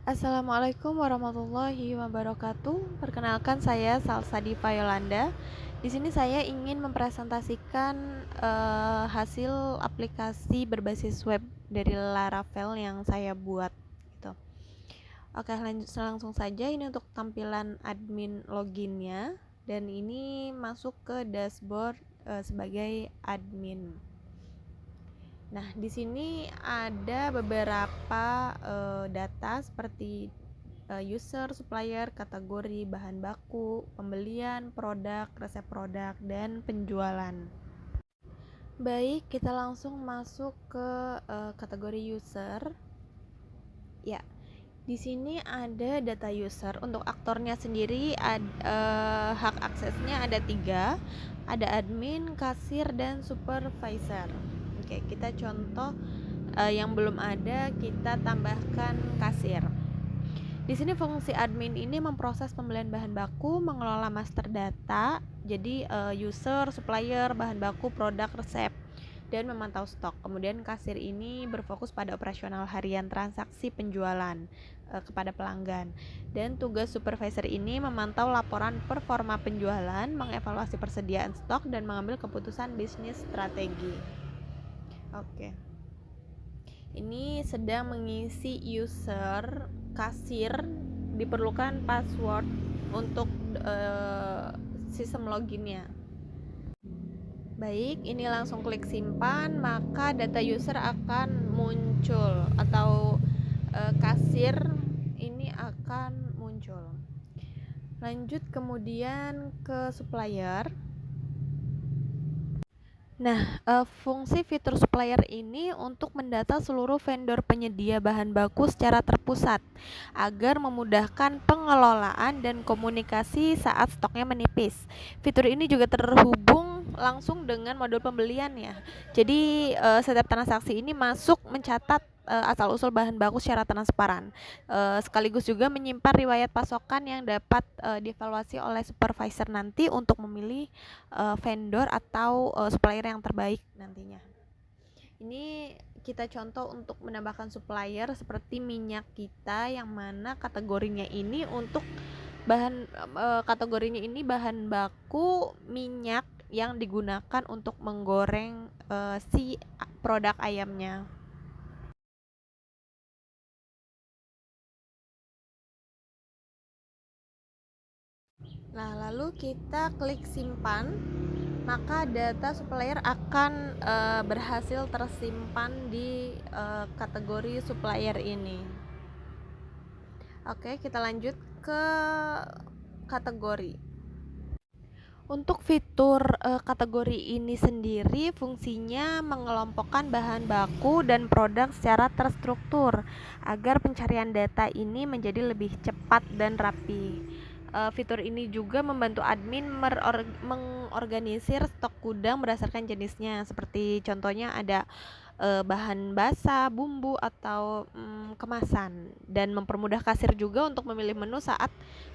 Assalamualaikum warahmatullahi wabarakatuh. Perkenalkan saya Salsa Diva Yolanda. Di sini saya ingin mempresentasikan hasil aplikasi berbasis web dari Laravel yang saya buat. Gitu. Oke, langsung saja. Ini untuk tampilan admin loginnya dan ini masuk ke dashboard sebagai admin. Nah, di sini ada beberapa data seperti user, supplier, kategori, bahan baku, pembelian, produk, resep produk, dan penjualan. Baik, kita langsung masuk ke kategori user. Ya, di sini ada data user. Untuk aktornya sendiri, hak aksesnya ada 3, ada admin, kasir, dan supervisor. Oke, kita contoh yang belum ada, kita tambahkan kasir. Di sini fungsi admin ini memproses pembelian bahan baku, mengelola master data, jadi user, supplier, bahan baku, produk, resep, dan memantau stok. Kemudian kasir ini berfokus pada operasional harian transaksi penjualan kepada pelanggan. Dan tugas supervisor ini memantau laporan performa penjualan, mengevaluasi persediaan stok, dan mengambil keputusan bisnis strategi. Oke. Ini sedang mengisi user, kasir, diperlukan password untuk sistem loginnya. Baik, ini langsung klik simpan, maka data user akan muncul atau kasir ini akan muncul. Lanjut kemudian ke supplier. Nah, fungsi fitur supplier ini untuk mendata seluruh vendor penyedia bahan baku secara terpusat agar memudahkan pengelolaan dan komunikasi saat stoknya menipis. Fitur ini juga terhubung langsung dengan modul pembelian ya. Jadi, setiap transaksi ini masuk mencatat asal-usul bahan baku secara transparan. Sekaligus juga menyimpan riwayat pasokan yang dapat dievaluasi oleh supervisor nanti untuk memilih vendor atau supplier yang terbaik nantinya. Ini kita contoh untuk menambahkan supplier seperti minyak kita yang mana kategorinya ini untuk kategorinya ini bahan baku minyak yang digunakan untuk menggoreng si produk ayamnya. Nah, lalu kita klik simpan, maka data supplier akan berhasil tersimpan di kategori supplier ini. Oke, kita lanjut ke kategori. Untuk fitur kategori ini sendiri fungsinya mengelompokkan bahan baku dan produk secara terstruktur agar pencarian data ini menjadi lebih cepat dan rapi. Fitur ini juga membantu admin mengorganisir stok gudang berdasarkan jenisnya, seperti contohnya ada bahan basah, bumbu, atau kemasan, dan mempermudah kasir juga untuk memilih menu saat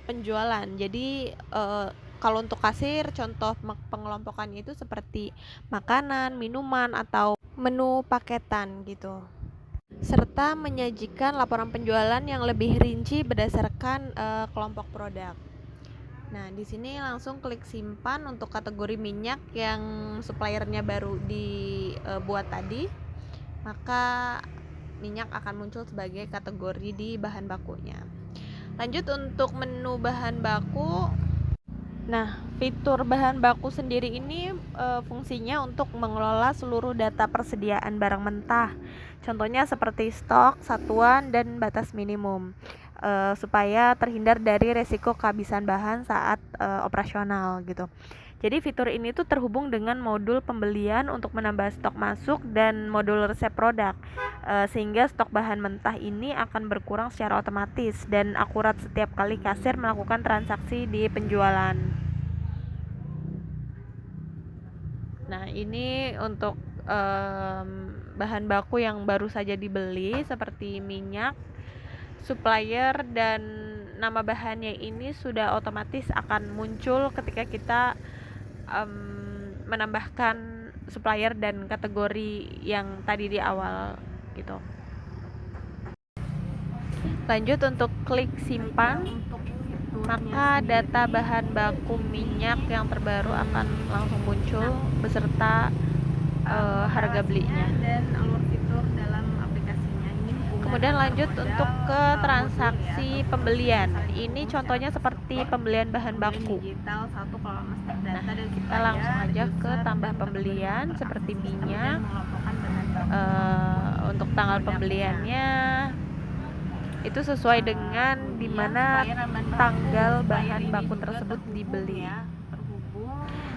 penjualan. Jadi kalau untuk kasir, contoh pengelompokannya itu seperti makanan, minuman, atau menu paketan gitu. Serta menyajikan laporan penjualan yang lebih rinci berdasarkan kelompok produk. Nah, di sini langsung klik simpan untuk kategori minyak yang suppliernya baru dibuat tadi. Maka minyak akan muncul sebagai kategori di bahan bakunya. Lanjut untuk menu bahan baku. Nah, fitur bahan baku sendiri ini fungsinya untuk mengelola seluruh data persediaan barang mentah. Contohnya seperti stok, satuan, dan batas minimum, supaya terhindar dari resiko kehabisan bahan saat operasional gitu. Jadi fitur ini tuh terhubung dengan modul pembelian untuk menambah stok masuk dan modul resep produk, sehingga stok bahan mentah ini akan berkurang secara otomatis dan akurat setiap kali kasir melakukan transaksi di penjualan. Nah, ini untuk bahan baku yang baru saja dibeli seperti minyak, supplier, dan nama bahannya ini sudah otomatis akan muncul ketika kita menambahkan supplier dan kategori yang tadi di awal gitu. Lanjut untuk klik simpan, maka data bahan baku minyak yang terbaru akan langsung muncul beserta harga belinya. Dan alur fitur dalam aplikasinya ini Kemudian lanjut untuk ke transaksi pembelian. Ini contohnya seperti pembelian bahan baku. Nah, kita langsung aja ke tambah pembelian seperti minyak. Untuk tanggal pembeliannya itu sesuai dengan dimana tanggal bahan baku tersebut dibeli.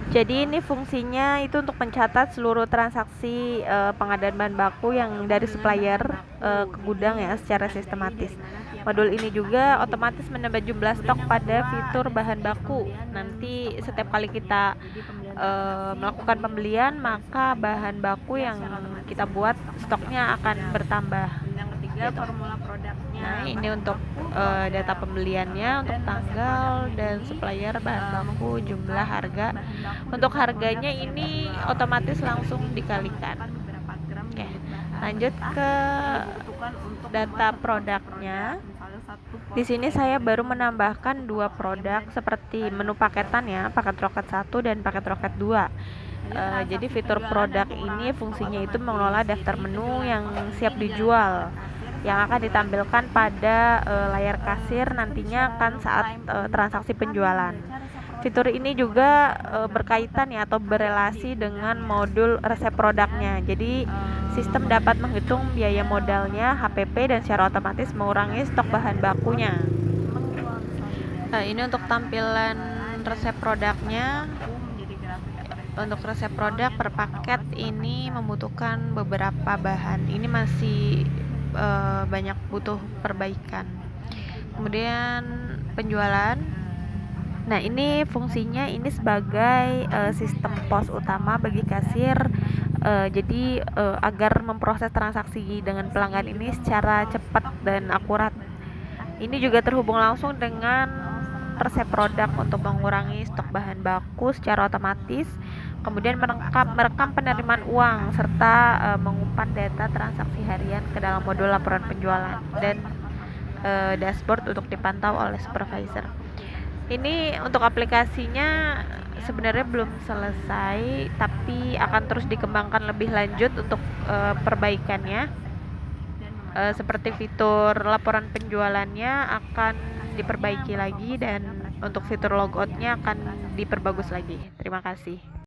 Jadi ini fungsinya itu untuk mencatat seluruh transaksi pengadaan bahan baku yang dari supplier ke gudang ya secara sistematis. Modul ini juga otomatis menambah jumlah stok pada fitur bahan baku. Nanti setiap kali kita melakukan pembelian, maka bahan baku yang kita buat stoknya akan bertambah. Gitu. Nah, ini untuk data pembeliannya, untuk tanggal dan supplier bahan baku, jumlah harga. Untuk harganya ini otomatis langsung dikalikan. Oke, lanjut ke data produknya. Di sini saya baru menambahkan 2 produk seperti menu paketan ya, paket roket 1 dan paket roket 2. Jadi fitur produk ini fungsinya itu mengelola daftar menu yang siap dijual yang akan ditampilkan pada layar kasir nantinya kan saat transaksi penjualan. Fitur ini juga berkaitan ya atau berelasi dengan modul resep produknya. Jadi sistem dapat menghitung biaya modalnya, HPP, dan secara otomatis mengurangi stok bahan bakunya. Nah, ini untuk tampilan resep produknya. Untuk resep produk per paket ini membutuhkan beberapa bahan. Ini masih banyak butuh perbaikan. Kemudian penjualan. Nah, ini fungsinya ini sebagai sistem pos utama bagi kasir. Jadi agar memproses transaksi dengan pelanggan ini secara cepat dan akurat. Ini juga terhubung langsung dengan resep produk untuk mengurangi stok bahan baku secara otomatis. Kemudian merekam penerimaan uang serta mengumpan data transaksi harian ke dalam modul laporan penjualan dan dashboard untuk dipantau oleh supervisor. Ini untuk aplikasinya sebenarnya belum selesai, tapi akan terus dikembangkan lebih lanjut untuk perbaikannya. Seperti fitur laporan penjualannya akan diperbaiki lagi dan untuk fitur logoutnya akan diperbagus lagi. Terima kasih.